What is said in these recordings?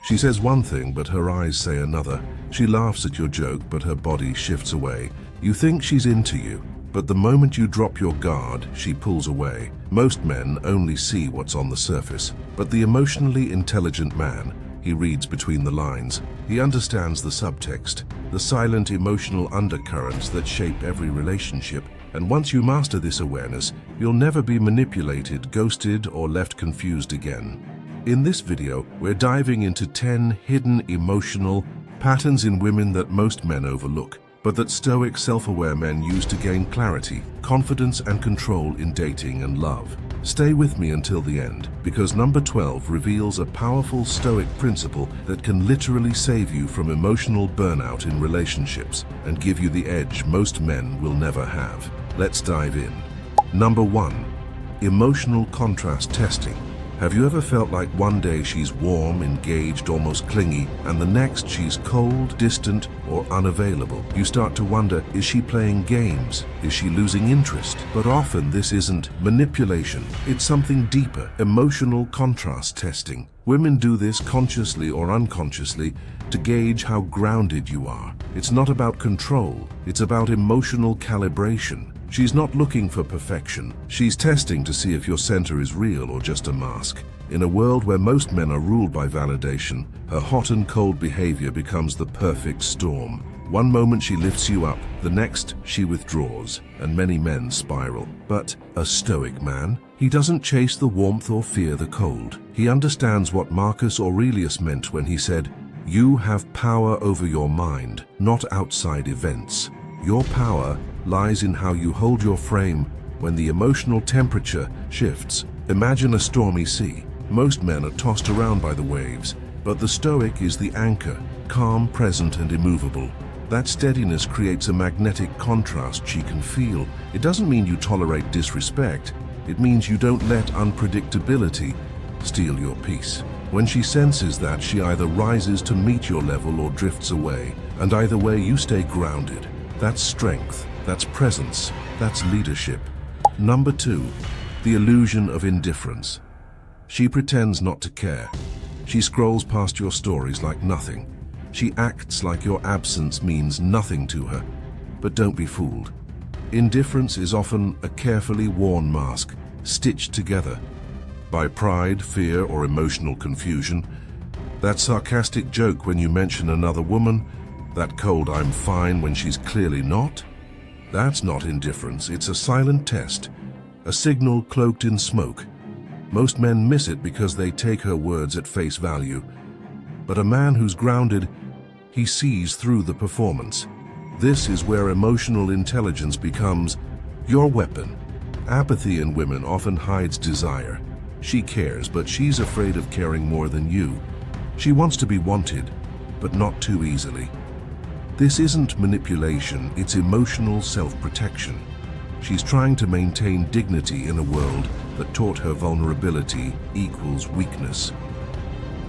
She says one thing, but her eyes say another. She laughs at your joke, but her body shifts away. You think she's into you, but the moment you drop your guard, she pulls away. Most men only see what's on the surface, but the emotionally intelligent man, he reads between the lines. He understands the subtext, the silent emotional undercurrents that shape every relationship. And once you master this awareness, you'll never be manipulated, ghosted, or left confused again. In this video, we're diving into 10 hidden emotional patterns in women that most men overlook, but that Stoic, self-aware men use to gain clarity, confidence, and control in dating and love. Stay with me until the end, because number 12 reveals a powerful Stoic principle that can literally save you from emotional burnout in relationships and give you the edge most men will never have. Let's dive in. Number 1. Emotional contrast testing. Have you ever felt like one day she's warm, engaged, almost clingy, and the next she's cold, distant, or unavailable? You start to wonder, is she playing games? Is she losing interest? But often this isn't manipulation. It's something deeper, emotional contrast testing. Women do this consciously or unconsciously to gauge how grounded you are. It's not about control, it's about emotional calibration. She's not looking for perfection. She's testing to see if your center is real or just a mask. In a world where most men are ruled by validation, her hot and cold behavior becomes the perfect storm. One moment she lifts you up, the next she withdraws, and many men spiral. But a Stoic man, he doesn't chase the warmth or fear the cold. He understands what Marcus Aurelius meant when he said, "You have power over your mind, not outside events." Your power lies in how you hold your frame when the emotional temperature shifts. Imagine a stormy sea. Most men are tossed around by the waves, but the Stoic is the anchor, calm, present, and immovable. That steadiness creates a magnetic contrast she can feel. It doesn't mean you tolerate disrespect. It means you don't let unpredictability steal your peace. When she senses that, she either rises to meet your level or drifts away, and either way you stay grounded. That's strength. That's presence. That's leadership. Number 2, the illusion of indifference. She pretends not to care. She scrolls past your stories like nothing. She acts like your absence means nothing to her. But don't be fooled. Indifference is often a carefully worn mask, stitched together by pride, fear, or emotional confusion. That sarcastic joke when you mention another woman, that cold "I'm fine" when she's clearly not. That's not indifference, it's a silent test, a signal cloaked in smoke. Most men miss it because they take her words at face value. But a man who's grounded, he sees through the performance. This is where emotional intelligence becomes your weapon. Apathy in women often hides desire. She cares, but she's afraid of caring more than you. She wants to be wanted, but not too easily. This isn't manipulation, it's emotional self-protection. She's trying to maintain dignity in a world that taught her vulnerability equals weakness.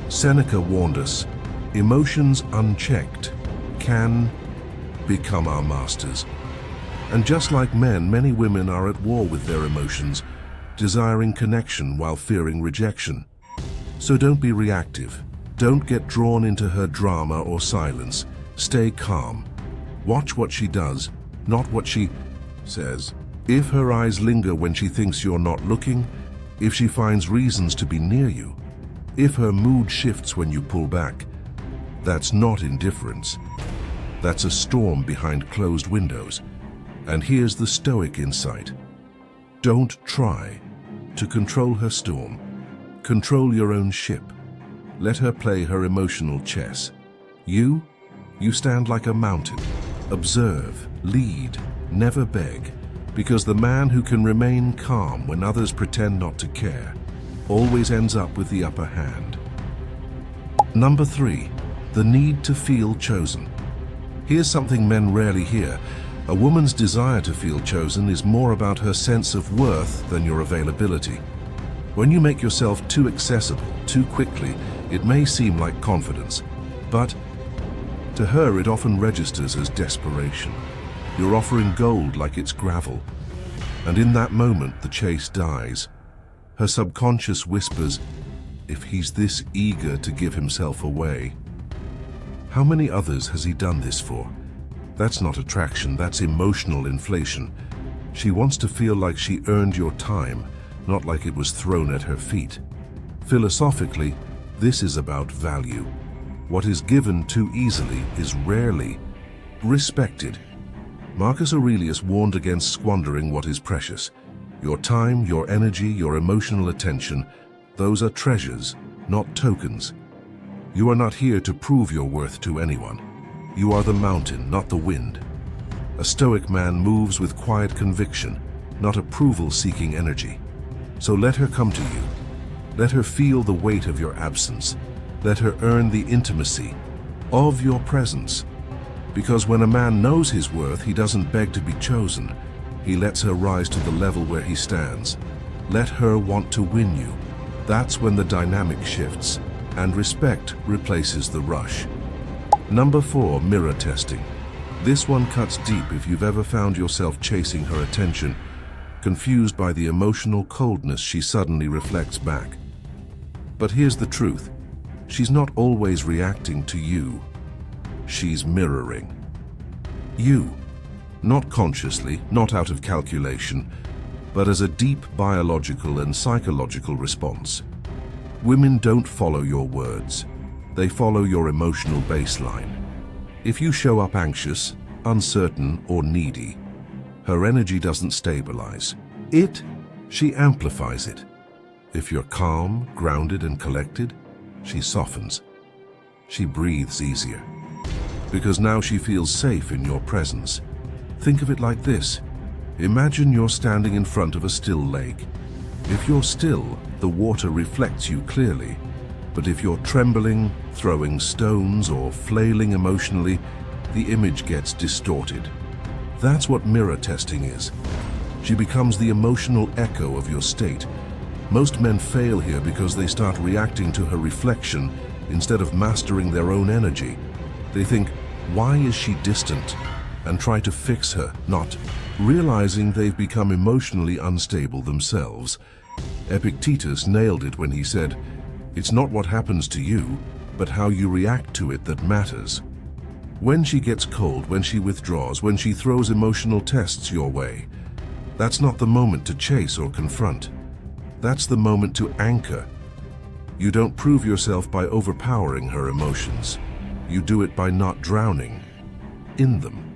Seneca warned us, emotions unchecked can become our masters. And just like men, many women are at war with their emotions, desiring connection while fearing rejection. So don't be reactive. Don't get drawn into her drama or silence. Stay calm. Watch what she does, not what she says. If her eyes linger when she thinks you're not looking, if she finds reasons to be near you, if her mood shifts when you pull back, that's not indifference. That's a storm behind closed windows. And here's the Stoic insight. Don't try to control her storm. Control your own ship. Let her play her emotional chess. You stand like a mountain. Observe, lead, never beg, because the man who can remain calm when others pretend not to care always ends up with the upper hand. Number 3, the need to feel chosen. Here's something men rarely hear. A woman's desire to feel chosen is more about her sense of worth than your availability. When you make yourself too accessible, too quickly, it may seem like confidence, but to her, it often registers as desperation. You're offering gold like it's gravel, and in that moment, the chase dies. Her subconscious whispers, if he's this eager to give himself away? How many others has he done this for? That's not attraction, that's emotional inflation. She wants to feel like she earned your time, not like it was thrown at her feet. Philosophically, this is about value. What is given too easily is rarely respected. Marcus Aurelius warned against squandering what is precious. Your time, your energy, your emotional attention, those are treasures, not tokens. You are not here to prove your worth to anyone. You are the mountain, not the wind. A Stoic man moves with quiet conviction, not approval-seeking energy. So let her come to you. Let her feel the weight of your absence. Let her earn the intimacy of your presence. Because when a man knows his worth, he doesn't beg to be chosen. He lets her rise to the level where he stands. Let her want to win you. That's when the dynamic shifts, and respect replaces the rush. Number 4, mirror testing. This one cuts deep if you've ever found yourself chasing her attention, confused by the emotional coldness she suddenly reflects back. But here's the truth. She's not always reacting to you. She's mirroring you. Not consciously, not out of calculation, but as a deep biological and psychological response. Women don't follow your words. They follow your emotional baseline. If you show up anxious, uncertain, or needy, her energy doesn't stabilize. She amplifies it. If you're calm, grounded, and collected, she softens. She breathes easier. Because now she feels safe in your presence. Think of it like this. Imagine you're standing in front of a still lake. If you're still, the water reflects you clearly. But if you're trembling, throwing stones, or flailing emotionally, the image gets distorted. That's what mirror testing is. She becomes the emotional echo of your state. Most men fail here because they start reacting to her reflection instead of mastering their own energy. They think, why is she distant? And try to fix her, not realizing they've become emotionally unstable themselves. Epictetus nailed it when he said, "It's not what happens to you, but how you react to it that matters." When she gets cold, when she withdraws, when she throws emotional tests your way, that's not the moment to chase or confront. That's the moment to anchor. You don't prove yourself by overpowering her emotions. You do it by not drowning in them.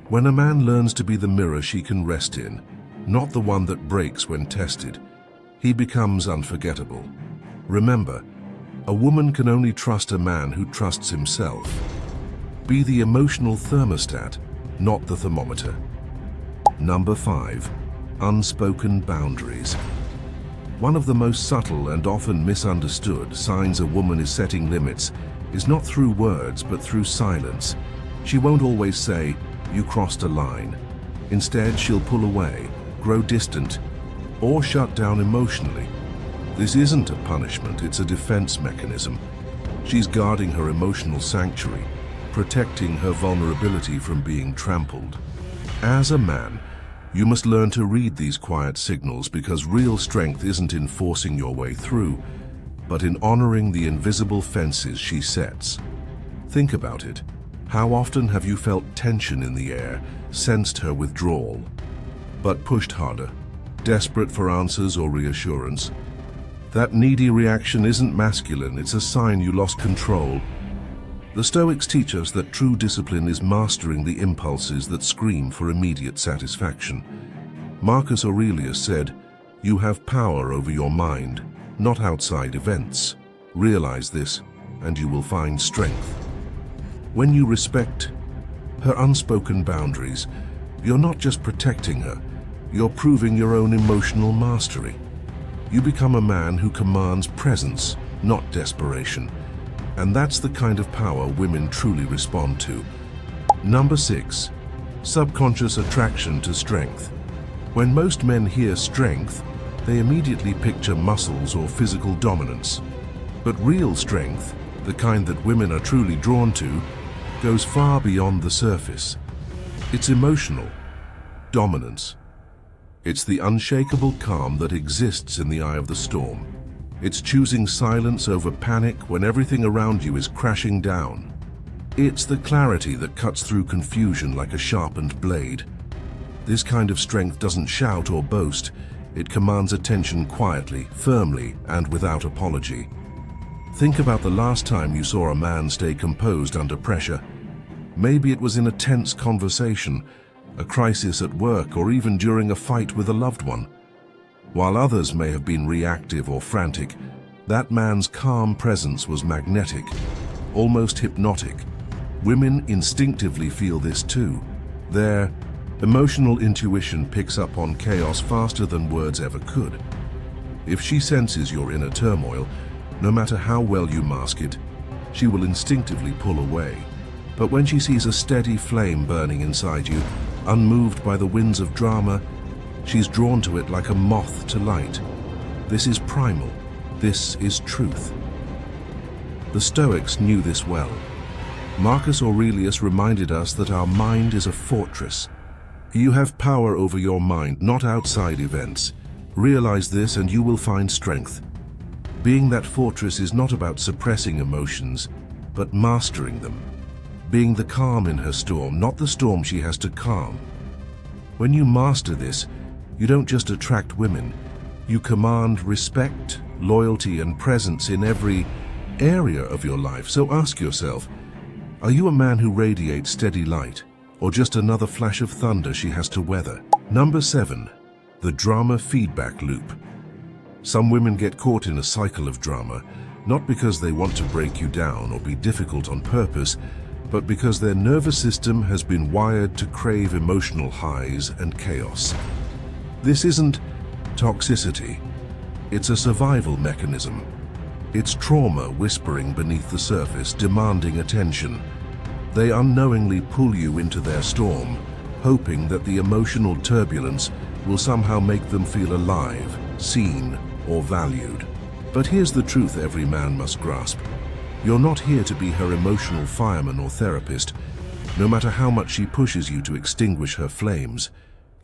When a man learns to be the mirror she can rest in, not the one that breaks when tested, he becomes unforgettable. Remember, a woman can only trust a man who trusts himself. Be the emotional thermostat, not the thermometer. Number 5, unspoken boundaries. One of the most subtle and often misunderstood signs a woman is setting limits is not through words but through silence. She won't always say, "You crossed a line." Instead, she'll pull away, grow distant, or shut down emotionally. This isn't a punishment, it's a defense mechanism. She's guarding her emotional sanctuary, protecting her vulnerability from being trampled. As a man, you must learn to read these quiet signals because real strength isn't in forcing your way through, but in honoring the invisible fences she sets. Think about it. How often have you felt tension in the air, sensed her withdrawal, but pushed harder, desperate for answers or reassurance? That needy reaction isn't masculine, it's a sign you lost control. The Stoics teach us that true discipline is mastering the impulses that scream for immediate satisfaction. Marcus Aurelius said, "You have power over your mind, not outside events. Realize this, and you will find strength." When you respect her unspoken boundaries, you're not just protecting her, you're proving your own emotional mastery. You become a man who commands presence, not desperation. And that's the kind of power women truly respond to. Number 6, subconscious attraction to strength. When most men hear strength, they immediately picture muscles or physical dominance. But real strength, the kind that women are truly drawn to, goes far beyond the surface. It's emotional dominance. It's the unshakable calm that exists in the eye of the storm. It's choosing silence over panic when everything around you is crashing down. It's the clarity that cuts through confusion like a sharpened blade. This kind of strength doesn't shout or boast. It commands attention quietly, firmly, and without apology. Think about the last time you saw a man stay composed under pressure. Maybe it was in a tense conversation, a crisis at work, or even during a fight with a loved one. While others may have been reactive or frantic, that man's calm presence was magnetic, almost hypnotic. Women instinctively feel this too. Their emotional intuition picks up on chaos faster than words ever could. If she senses your inner turmoil, no matter how well you mask it, she will instinctively pull away. But when she sees a steady flame burning inside you, unmoved by the winds of drama, she's drawn to it like a moth to light. This is primal. This is truth. The Stoics knew this well. Marcus Aurelius reminded us that our mind is a fortress. You have power over your mind, not outside events. Realize this and you will find strength. Being that fortress is not about suppressing emotions, but mastering them. Being the calm in her storm, not the storm she has to calm. When you master this, you don't just attract women. You command respect, loyalty, and presence in every area of your life. So ask yourself, are you a man who radiates steady light, or just another flash of thunder she has to weather? Number 7, the drama feedback loop. Some women get caught in a cycle of drama, not because they want to break you down or be difficult on purpose, but because their nervous system has been wired to crave emotional highs and chaos. This isn't toxicity. It's a survival mechanism. It's trauma whispering beneath the surface, demanding attention. They unknowingly pull you into their storm, hoping that the emotional turbulence will somehow make them feel alive, seen, or valued. But here's the truth every man must grasp. You're not here to be her emotional fireman or therapist, no matter how much she pushes you to extinguish her flames.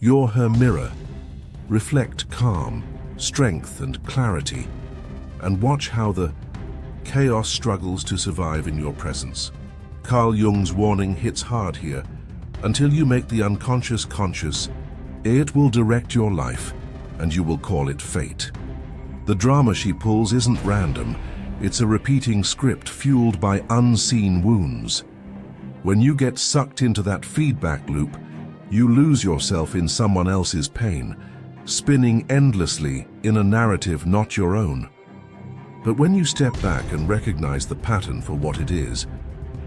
You're her mirror. Reflect calm, strength, and clarity, and watch how the chaos struggles to survive in your presence. Carl Jung's warning hits hard here. Until you make the unconscious conscious, it will direct your life, and you will call it fate. The drama she pulls isn't random. It's a repeating script fueled by unseen wounds. When you get sucked into that feedback loop, you lose yourself in someone else's pain, spinning endlessly in a narrative not your own. But when you step back and recognize the pattern for what it is,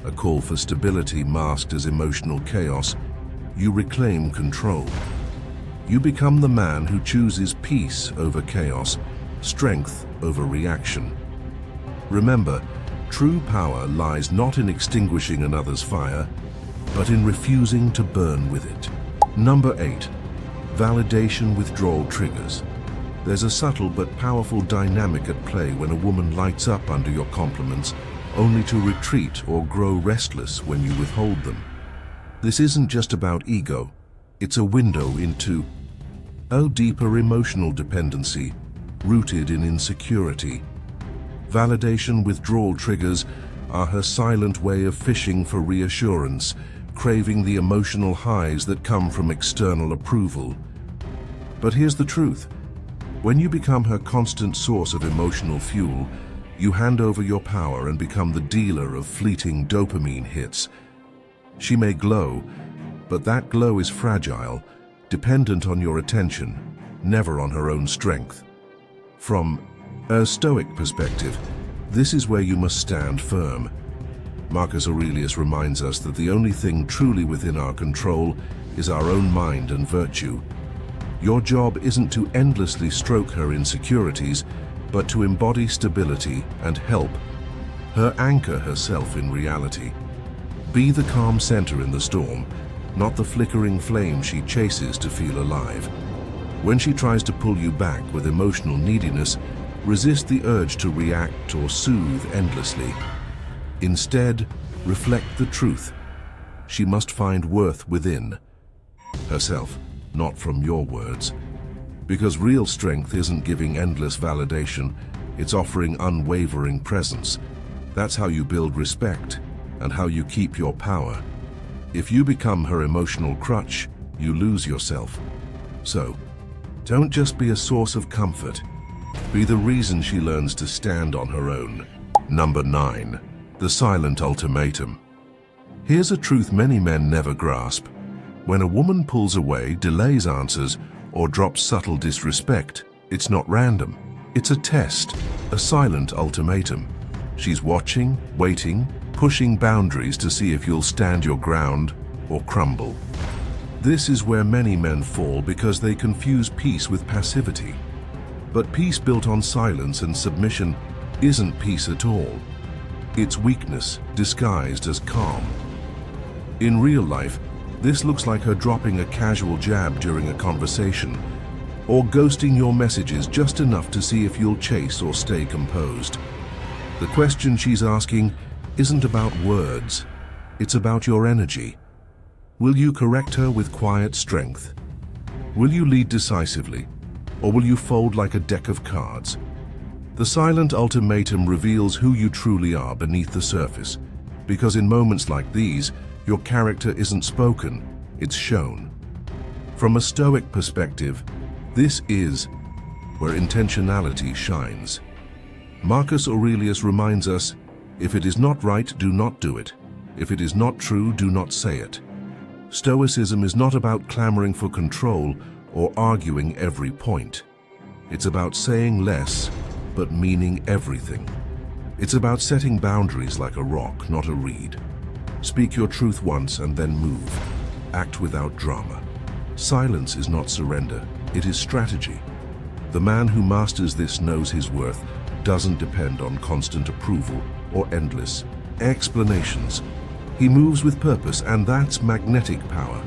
a call for stability masked as emotional chaos, you reclaim control. You become the man who chooses peace over chaos, strength over reaction. Remember, true power lies not in extinguishing another's fire, but in refusing to burn with it. Number 8, validation withdrawal triggers. There's a subtle but powerful dynamic at play when a woman lights up under your compliments, only to retreat or grow restless when you withhold them. This isn't just about ego. It's a window into a deeper emotional dependency, rooted in insecurity. Validation withdrawal triggers are her silent way of fishing for reassurance, craving the emotional highs that come from external approval. But here's the truth. When you become her constant source of emotional fuel, you hand over your power and become the dealer of fleeting dopamine hits. She may glow, but that glow is fragile, dependent on your attention, never on her own strength. From a Stoic perspective, this is where you must stand firm. Marcus Aurelius reminds us that the only thing truly within our control is our own mind and virtue. Your job isn't to endlessly stroke her insecurities, but to embody stability and help her anchor herself in reality. Be the calm center in the storm, not the flickering flame she chases to feel alive. When she tries to pull you back with emotional neediness, resist the urge to react or soothe endlessly. Instead, reflect the truth. She must find worth within herself, not from your words. Because real strength isn't giving endless validation, It's offering unwavering presence. That's how you build respect and how you keep your power. If you become her emotional crutch, you lose yourself. So, don't just be a source of comfort. Be the reason she learns to stand on her own. Number 9. The silent ultimatum. Here's a truth many men never grasp. When a woman pulls away, delays answers, or drops subtle disrespect, it's not random. It's a test, a silent ultimatum. She's watching, waiting, pushing boundaries to see if you'll stand your ground or crumble. This is where many men fall because they confuse peace with passivity. But peace built on silence and submission isn't peace at all. It's weakness disguised as calm. In real life, this looks like her dropping a casual jab during a conversation, or ghosting your messages just enough to see if you'll chase or stay composed. The question she's asking isn't about words, it's about your energy. Will you correct her with quiet strength? Will you lead decisively, or will you fold like a deck of cards? The silent ultimatum reveals who you truly are beneath the surface, because in moments like these, your character isn't spoken, it's shown. From a Stoic perspective, this is where intentionality shines. Marcus Aurelius reminds us, if it is not right, do not do it. If it is not true, do not say it. Stoicism is not about clamoring for control or arguing every point. It's about saying less, but meaning everything. It's about setting boundaries like a rock, not a reed. Speak your truth once and then move. Act without drama. Silence is not surrender, it is strategy. The man who masters this knows his worth, doesn't depend on constant approval or endless explanations. He moves with purpose, and that's magnetic power.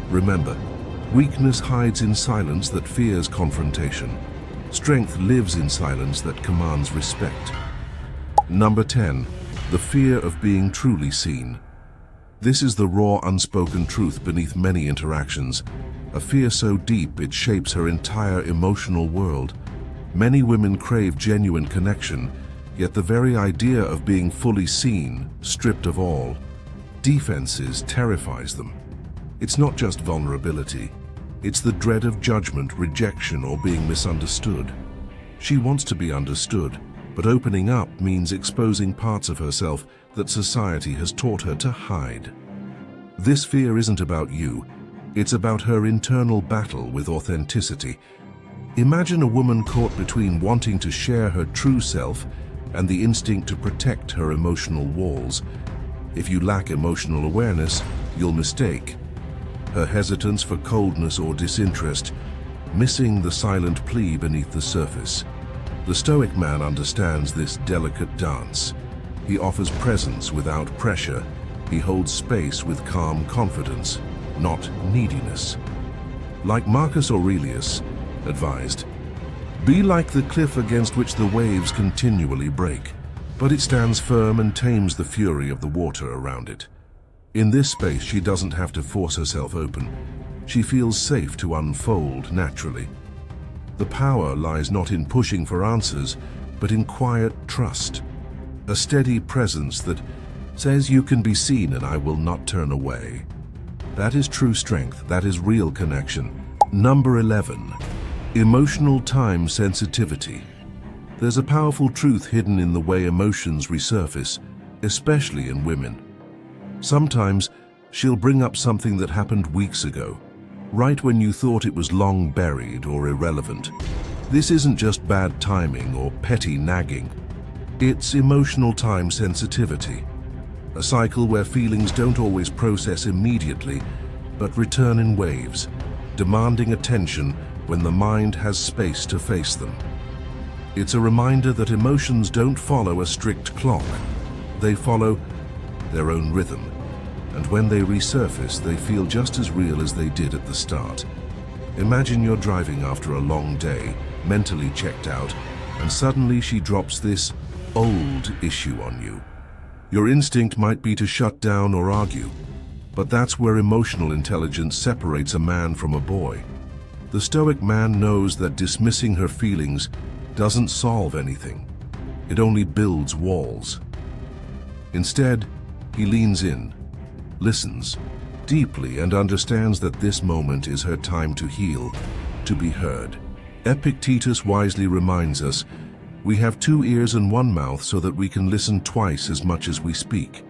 Remember, weakness hides in silence that fears confrontation. Strength lives in silence that commands respect. Number 10. The fear of being truly seen. This is the raw, unspoken truth beneath many interactions. A fear so deep it shapes her entire emotional world. Many women crave genuine connection, yet the very idea of being fully seen, stripped of all defenses, terrifies them. It's not just vulnerability. It's the dread of judgment, rejection, or being misunderstood. She wants to be understood, but opening up means exposing parts of herself that society has taught her to hide. This fear isn't about you. It's about her internal battle with authenticity. Imagine a woman caught between wanting to share her true self and the instinct to protect her emotional walls. If you lack emotional awareness, you'll mistake her hesitance for coldness or disinterest, missing the silent plea beneath the surface. The Stoic man understands this delicate dance. He offers presence without pressure. He holds space with calm confidence, not neediness. Like Marcus Aurelius advised, be like the cliff against which the waves continually break, but it stands firm and tames the fury of the water around it. In this space, she doesn't have to force herself open. She feels safe to unfold naturally. The power lies not in pushing for answers, but in quiet trust. A steady presence that says you can be seen and I will not turn away. That is true strength, that is real connection. Number 11. Emotional time sensitivity. There's a powerful truth hidden in the way emotions resurface, especially in women. Sometimes she'll bring up something that happened weeks ago, right when you thought it was long buried or irrelevant. This isn't just bad timing or petty nagging. It's emotional time sensitivity, a cycle where feelings don't always process immediately, but return in waves, demanding attention when the mind has space to face them. It's a reminder that emotions don't follow a strict clock. They follow their own rhythm, and when they resurface, they feel just as real as they did at the start. Imagine you're driving after a long day, mentally checked out, and suddenly she drops this old issue on you. Your instinct might be to shut down or argue, but that's where emotional intelligence separates a man from a boy. The Stoic man knows that dismissing her feelings doesn't solve anything. It only builds walls. Instead, he leans in, listens deeply, and understands that this moment is her time to heal, to be heard. Epictetus wisely reminds us, we have 2 ears and 1 mouth so that we can listen twice as much as we speak.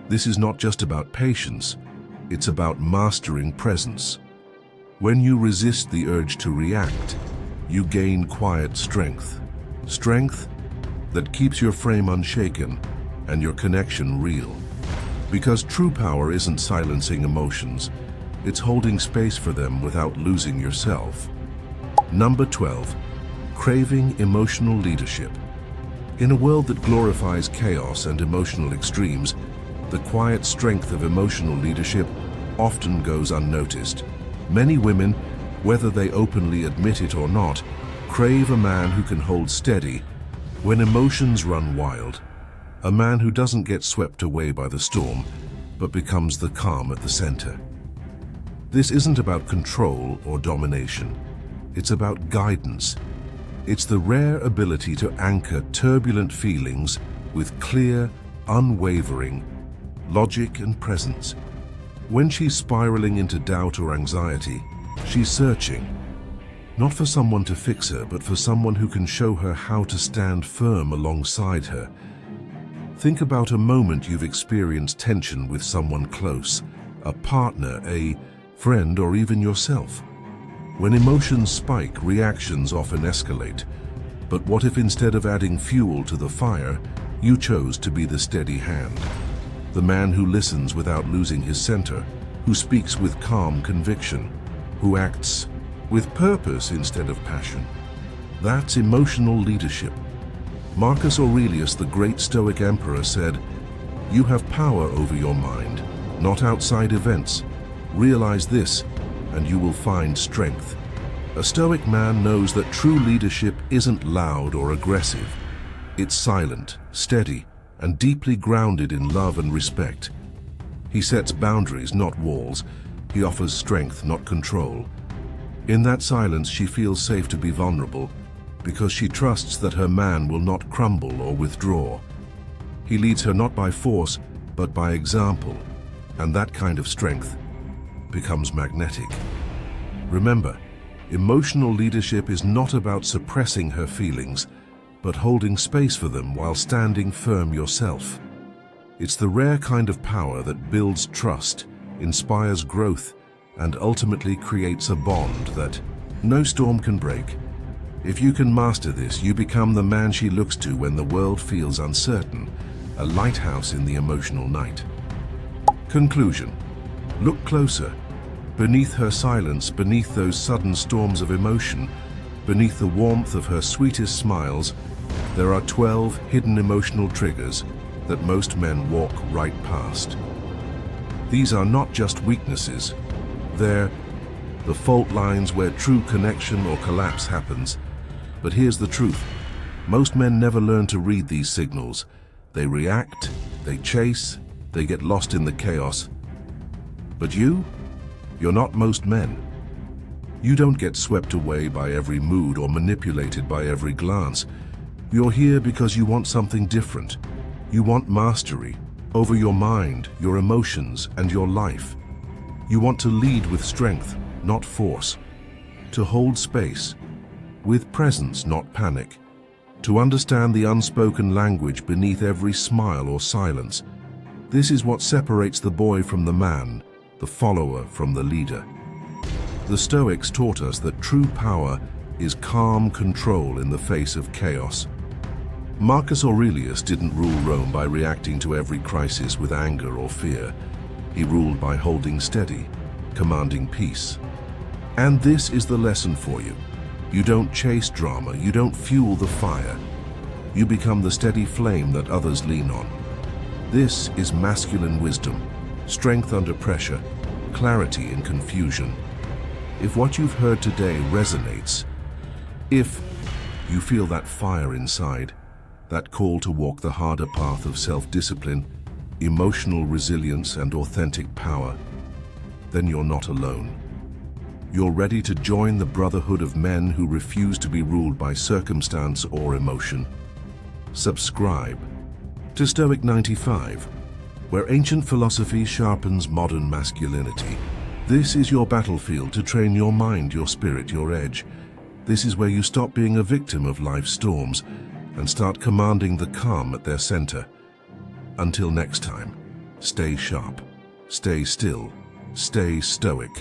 This is not just about patience, it's about mastering presence. When you resist the urge to react, you gain quiet strength. Strength that keeps your frame unshaken and your connection real. Because true power isn't silencing emotions, it's holding space for them without losing yourself. Number 12. Craving emotional leadership. In a world that glorifies chaos and emotional extremes, the quiet strength of emotional leadership often goes unnoticed. Many women, whether they openly admit it or not, crave a man who can hold steady when emotions run wild. A man who doesn't get swept away by the storm, but becomes the calm at the center. This isn't about control or domination. It's about guidance. It's the rare ability to anchor turbulent feelings with clear, unwavering logic and presence. When she's spiraling into doubt or anxiety, she's searching, not for someone to fix her, but for someone who can show her how to stand firm alongside her. Think about a moment you've experienced tension with someone close, a partner, a friend, or even yourself. When emotions spike, reactions often escalate. But what if instead of adding fuel to the fire, you chose to be the steady hand? The man who listens without losing his center, who speaks with calm conviction, who acts with purpose instead of passion. That's emotional leadership. Marcus Aurelius, the great Stoic emperor, said, "You have power over your mind, not outside events. Realize this, and you will find strength." A Stoic man knows that true leadership isn't loud or aggressive. It's silent, steady, and deeply grounded in love and respect. He sets boundaries, not walls. He offers strength, not control. In that silence, she feels safe to be vulnerable, because she trusts that her man will not crumble or withdraw. He leads her not by force, but by example, and that kind of strength becomes magnetic. Remember, emotional leadership is not about suppressing her feelings, but holding space for them while standing firm yourself. It's the rare kind of power that builds trust, inspires growth, and ultimately creates a bond that no storm can break. If you can master this, you become the man she looks to when the world feels uncertain, a lighthouse in the emotional night. Conclusion. Look closer. Beneath her silence, beneath those sudden storms of emotion, beneath the warmth of her sweetest smiles, there are 12 hidden emotional triggers that most men walk right past. These are not just weaknesses. They're the fault lines where true connection or collapse happens. But here's the truth. Most men never learn to read these signals. They react, they chase, they get lost in the chaos. But you're not most men. You don't get swept away by every mood or manipulated by every glance. You're here because you want something different. You want mastery over your mind, your emotions, and your life. You want to lead with strength, not force. To hold space with presence, not panic. To understand the unspoken language beneath every smile or silence. This is what separates the boy from the man, the follower from the leader. The Stoics taught us that true power is calm control in the face of chaos. Marcus Aurelius didn't rule Rome by reacting to every crisis with anger or fear. He ruled by holding steady, commanding peace. And this is the lesson for you. You don't chase drama, you don't fuel the fire. You become the steady flame that others lean on. This is masculine wisdom, strength under pressure, clarity in confusion. If what you've heard today resonates, if you feel that fire inside, that call to walk the harder path of self-discipline, emotional resilience, and authentic power, then you're not alone. You're ready to join the brotherhood of men who refuse to be ruled by circumstance or emotion. Subscribe to Stoic 95, where ancient philosophy sharpens modern masculinity. This is your battlefield to train your mind, your spirit, your edge. This is where you stop being a victim of life's storms and start commanding the calm at their center. Until next time, stay sharp, stay still, stay stoic.